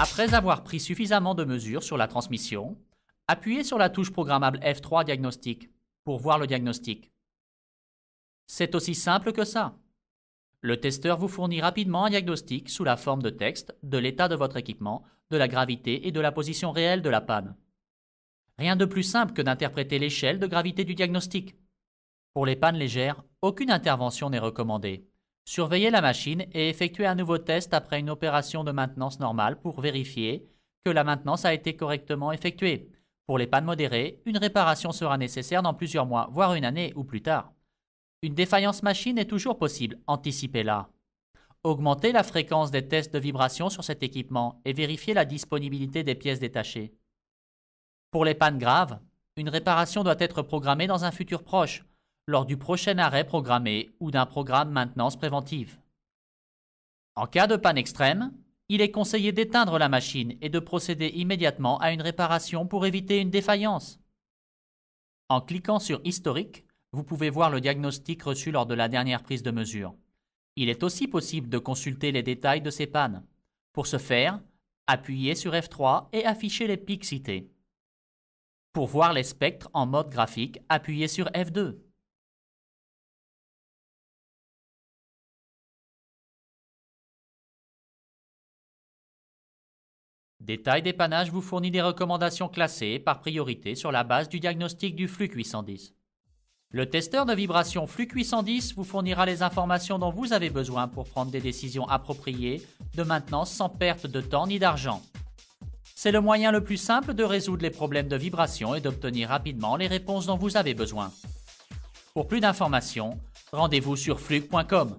Après avoir pris suffisamment de mesures sur la transmission, appuyez sur la touche programmable F3 Diagnostic pour voir le diagnostic. C'est aussi simple que ça. Le testeur vous fournit rapidement un diagnostic sous la forme de texte de l'état de votre équipement, de la gravité et de la position réelle de la panne. Rien de plus simple que d'interpréter l'échelle de gravité du diagnostic. Pour les pannes légères, aucune intervention n'est recommandée. Surveillez la machine et effectuez un nouveau test après une opération de maintenance normale pour vérifier que la maintenance a été correctement effectuée. Pour les pannes modérées, une réparation sera nécessaire dans plusieurs mois, voire une année ou plus tard. Une défaillance machine est toujours possible, anticipez-la. Augmentez la fréquence des tests de vibration sur cet équipement et vérifiez la disponibilité des pièces détachées. Pour les pannes graves, une réparation doit être programmée dans un futur proche, lors du prochain arrêt programmé ou d'un programme maintenance préventive. En cas de panne extrême, il est conseillé d'éteindre la machine et de procéder immédiatement à une réparation pour éviter une défaillance. En cliquant sur Historique, vous pouvez voir le diagnostic reçu lors de la dernière prise de mesure. Il est aussi possible de consulter les détails de ces pannes. Pour ce faire, appuyez sur F3 et affichez les pics cités. Pour voir les spectres en mode graphique, appuyez sur F2. Détail dépannage vous fournit des recommandations classées par priorité sur la base du diagnostic du Fluke 810. Le testeur de vibration Fluke 810 vous fournira les informations dont vous avez besoin pour prendre des décisions appropriées de maintenance sans perte de temps ni d'argent. C'est le moyen le plus simple de résoudre les problèmes de vibration et d'obtenir rapidement les réponses dont vous avez besoin. Pour plus d'informations, rendez-vous sur fluke.com.